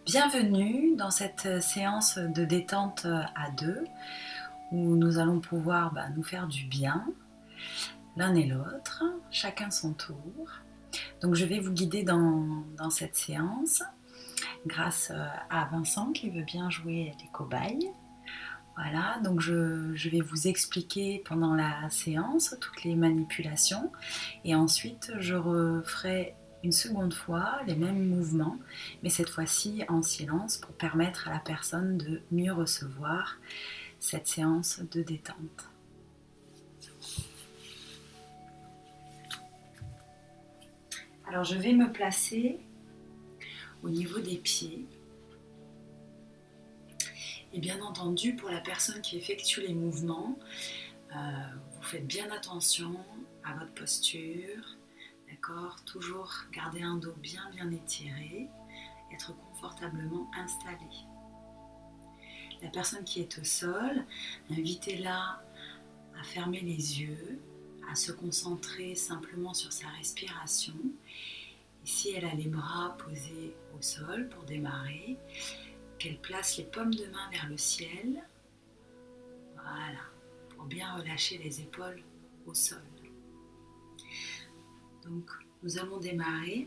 Bienvenue dans cette séance de détente à deux où nous allons pouvoir nous faire du bien l'un et l'autre, chacun son tour. Donc je vais vous guider dans cette séance grâce à Vincent qui veut bien jouer les cobayes. Voilà, donc je vais vous expliquer pendant la séance toutes les manipulations et ensuite je referai une seconde fois les mêmes mouvements, mais cette fois-ci en silence pour permettre à la personne de mieux recevoir cette séance de détente. Alors je vais me placer au niveau des pieds. Et bien entendu, pour la personne qui effectue les mouvements, vous faites bien attention à votre posture, d'accord? Toujours garder un dos bien étiré, être confortablement installé. La personne qui est au sol, invitez-la à fermer les yeux, à se concentrer simplement sur sa respiration. Et si elle a les bras posés au sol pour démarrer, qu'elle place les paumes de main vers le ciel. Voilà, pour bien relâcher les épaules au sol. Donc, nous allons démarrer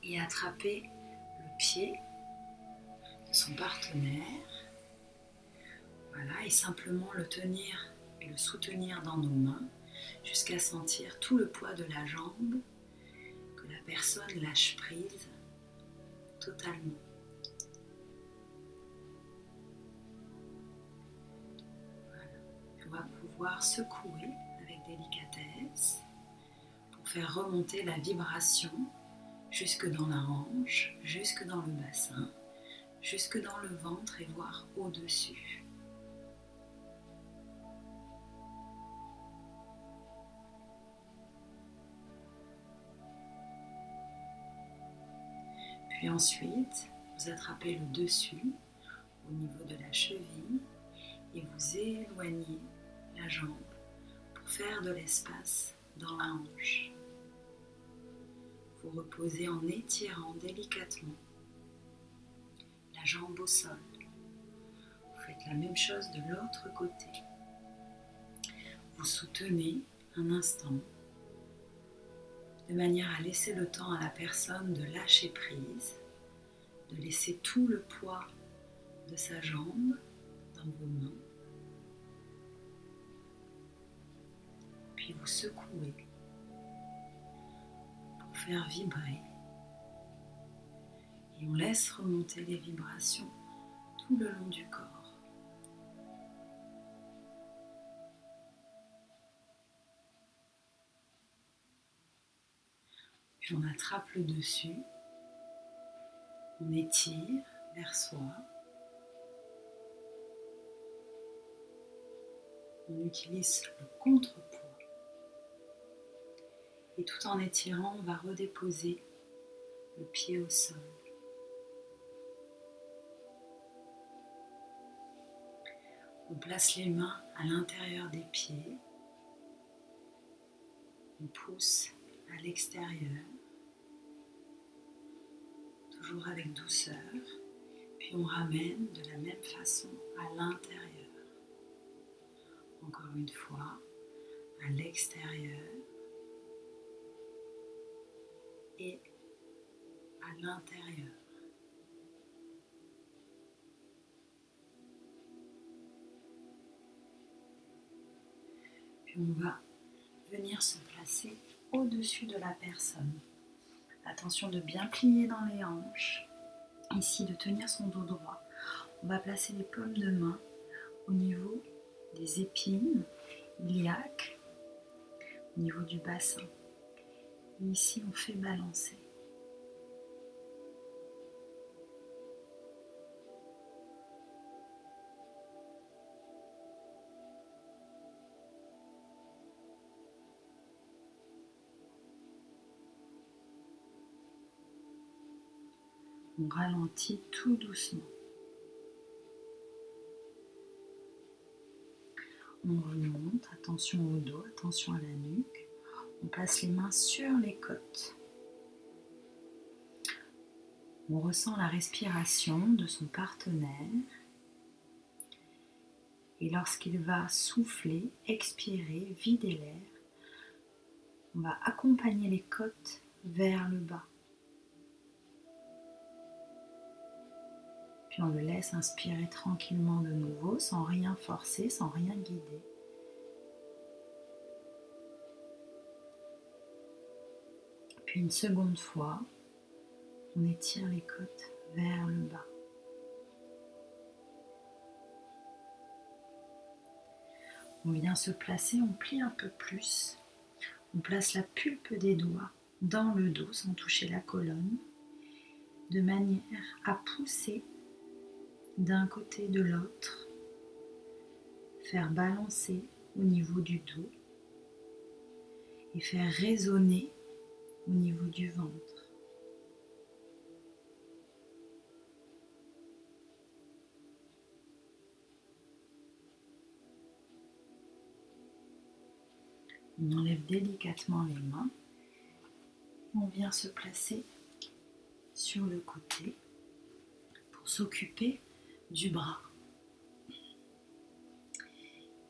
et attraper le pied de son partenaire. Voilà, et simplement le tenir et le soutenir dans nos mains jusqu'à sentir tout le poids de la jambe, que la personne lâche prise totalement. Voilà. On va pouvoir secouer avec délicatesse pour faire remonter la vibration jusque dans la hanche, jusque dans le bassin, jusque dans le ventre et voire au-dessus. Puis ensuite, vous attrapez le dessus au niveau de la cheville et vous éloignez la jambe pour faire de l'espace dans la hanche. Vous reposez en étirant délicatement la jambe au sol. Vous faites la même chose de l'autre côté. Vous soutenez un instant de manière à laisser le temps à la personne de lâcher prise, de laisser tout le poids de sa jambe dans vos mains. Puis vous secouez pour faire vibrer. Et on laisse remonter les vibrations tout le long du corps. Puis on attrape le dessus, on étire vers soi. On utilise le contrepoids. Et tout en étirant, on va redéposer le pied au sol. On place les mains à l'intérieur des pieds. On pousse à l'extérieur, toujours avec douceur. Puis on ramène de la même façon à l'intérieur. Encore une fois, à l'extérieur et à l'intérieur. Puis on va venir se placer au-dessus de la personne. Attention de bien plier dans les hanches. Ici, de tenir son dos droit. On va placer les paumes de main au niveau des épines iliaques, au niveau du bassin. Et ici, on fait balancer. On ralentit tout doucement. On remonte, attention au dos, attention à la nuque. On place les mains sur les côtes. On ressent la respiration de son partenaire. Et lorsqu'il va souffler, expirer, vider l'air, on va accompagner les côtes vers le bas. Puis on le laisse inspirer tranquillement de nouveau, sans rien forcer, sans rien guider. Puis une seconde fois, on étire les côtes vers le bas. On vient se placer, on plie un peu plus. On place la pulpe des doigts dans le dos sans toucher la colonne, de manière à pousser d'un côté de l'autre, faire balancer au niveau du dos et faire résonner au niveau du ventre. On enlève délicatement les mains. On vient se placer sur le côté pour s'occuper du bras.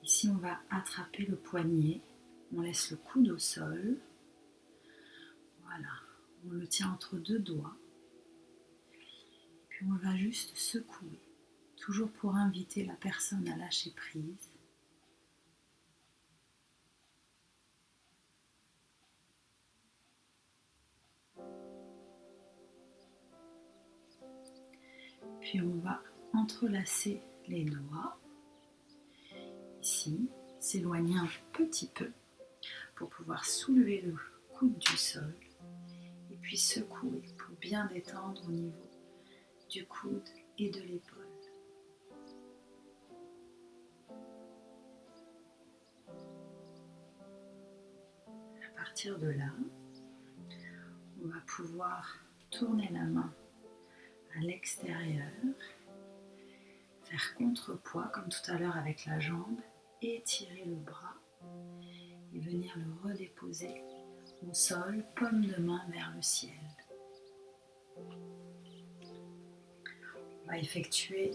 Ici, on va attraper le poignet. On laisse le coude au sol. Voilà. On le tient entre deux doigts. Puis on va juste secouer. Toujours pour inviter la personne à lâcher prise. Puis on va entrelacer les doigts, ici, s'éloigner un petit peu pour pouvoir soulever le coude du sol et puis secouer pour bien détendre au niveau du coude et de l'épaule. À partir de là, on va pouvoir tourner la main à l'extérieur, faire contrepoids comme tout à l'heure avec la jambe, étirer le bras et venir le redéposer au sol, paume de main vers le ciel. On va effectuer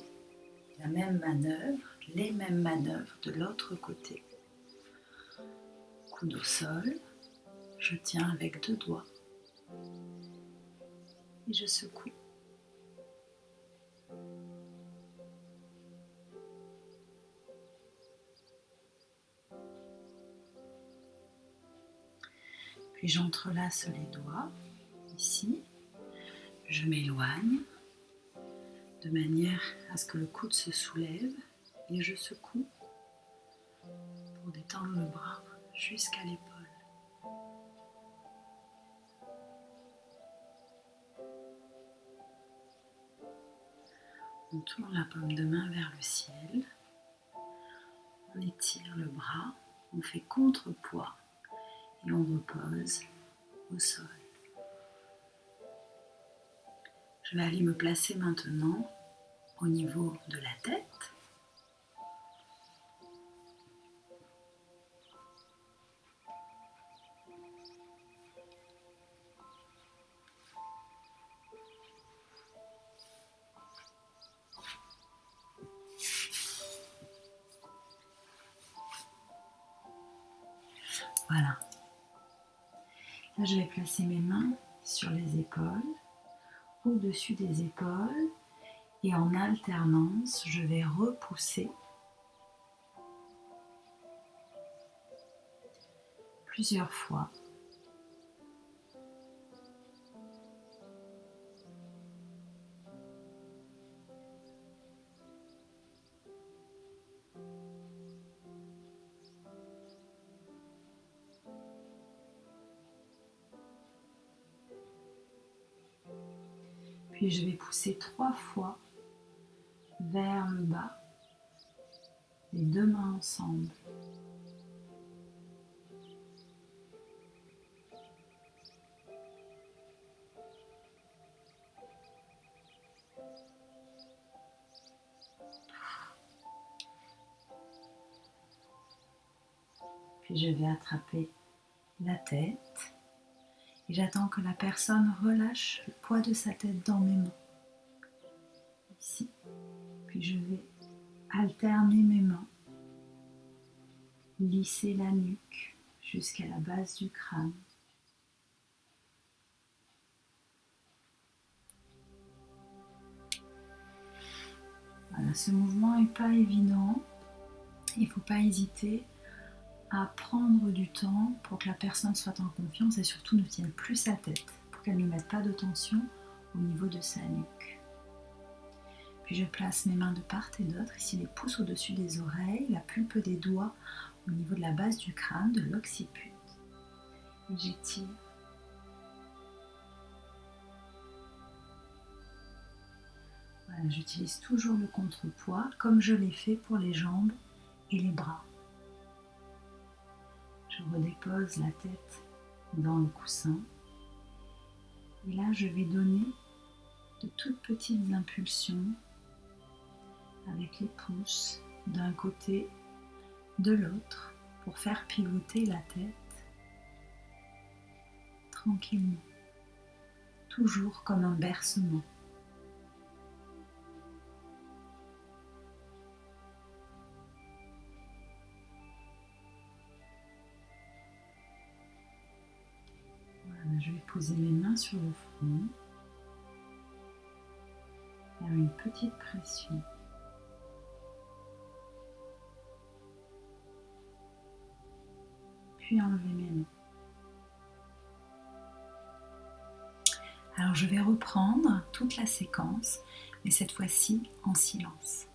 la même manœuvre, les mêmes manœuvres de l'autre côté. Coude au sol, je tiens avec deux doigts et je secoue. Puis j'entrelace les doigts, ici, je m'éloigne de manière à ce que le coude se soulève et je secoue pour détendre le bras jusqu'à l'épaule. On tourne la paume de main vers le ciel, on étire le bras, on fait contrepoids et on repose au sol. Je vais aller me placer maintenant au niveau de la tête. Voilà. Là, je vais placer mes mains sur les épaules, au-dessus des épaules, et en alternance, je vais repousser plusieurs fois. Puis je vais pousser 3 fois vers le bas, les deux mains ensemble. Puis je vais attraper la tête Et j'attends que la personne relâche le poids de sa tête dans mes mains. Ici. Puis je vais alterner mes mains, lisser la nuque jusqu'à la base du crâne. Voilà, ce mouvement n'est pas évident. Il ne faut pas hésiter à prendre du temps pour que la personne soit en confiance et surtout ne tienne plus sa tête, pour qu'elle ne mette pas de tension au niveau de sa nuque. Puis je place mes mains de part et d'autre, ici les pouces au-dessus des oreilles, la pulpe des doigts au niveau de la base du crâne, de l'occiput. Et j'étire. Voilà, j'utilise toujours le contrepoids comme je l'ai fait pour les jambes et les bras. Je redépose la tête dans le coussin. Et là, je vais donner de toutes petites impulsions avec les pouces d'un côté, de l'autre, pour faire pivoter la tête tranquillement, toujours comme un bercement. Voilà, je vais poser mes mains sur le front, faire une petite pression. Puis enlever mes mains. Alors je vais reprendre toute la séquence, mais cette fois-ci en silence.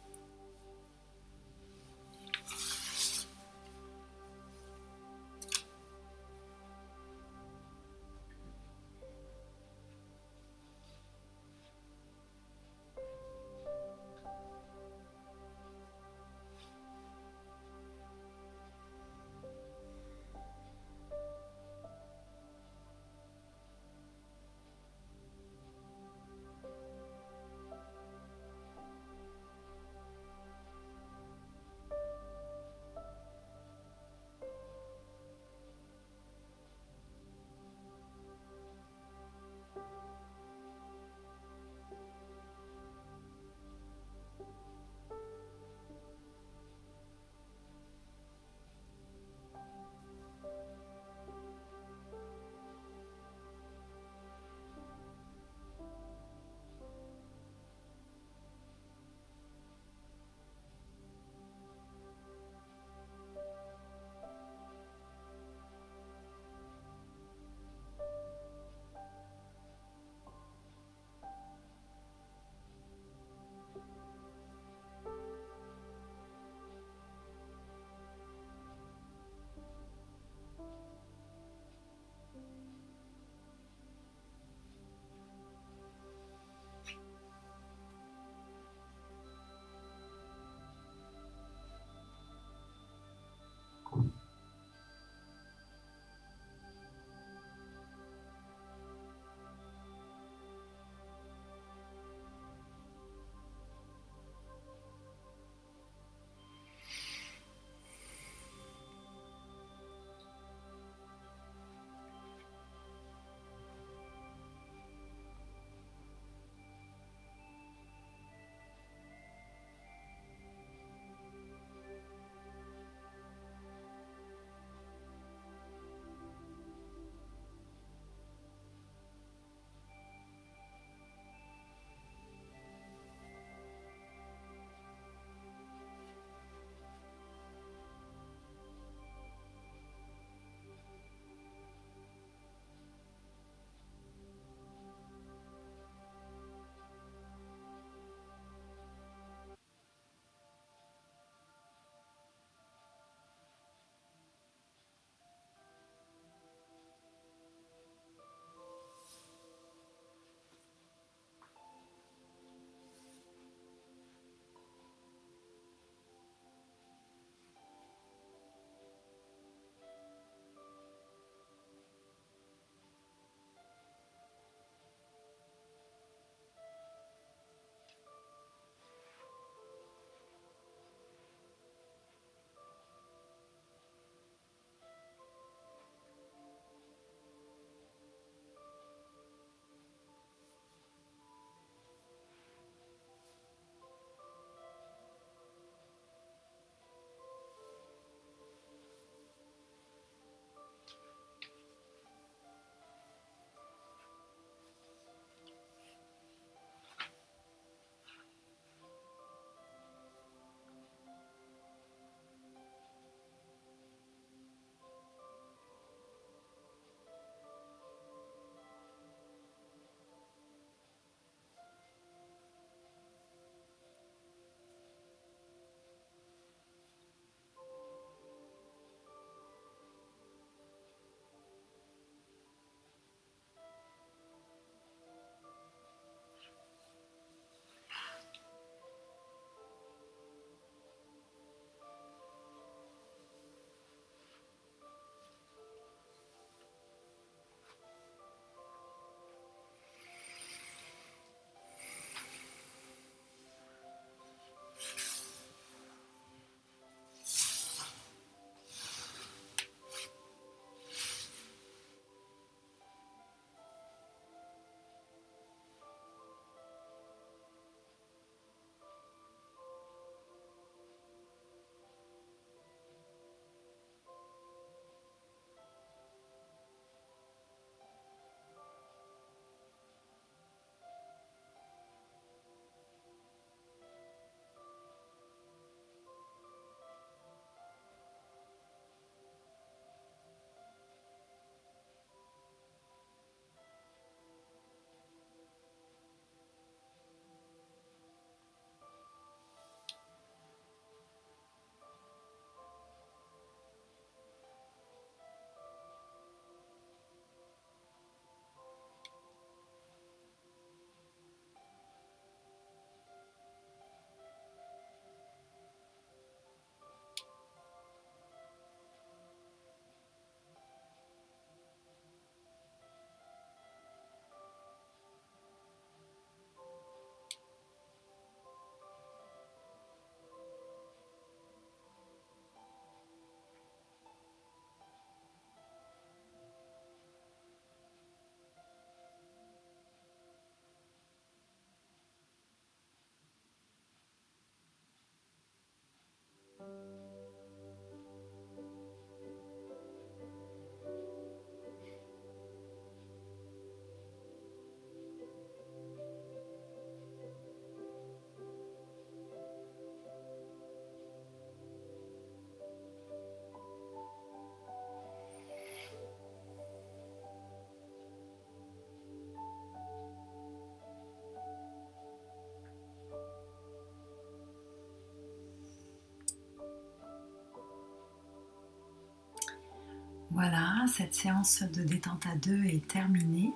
Voilà, cette séance de détente à deux est terminée.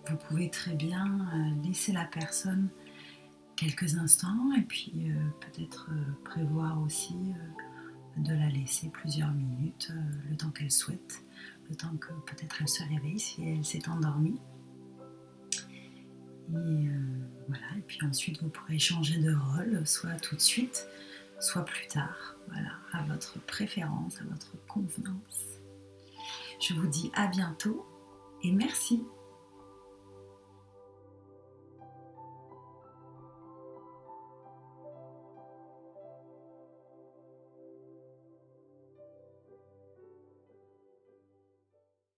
Vous pouvez très bien laisser la personne quelques instants et puis peut-être prévoir aussi de la laisser plusieurs minutes, le temps qu'elle souhaite, le temps que peut-être elle se réveille si elle s'est endormie. Et voilà, et puis ensuite vous pourrez changer de rôle, soit tout de suite, soit plus tard, voilà, à votre préférence, à votre convenance. Je vous dis à bientôt et merci.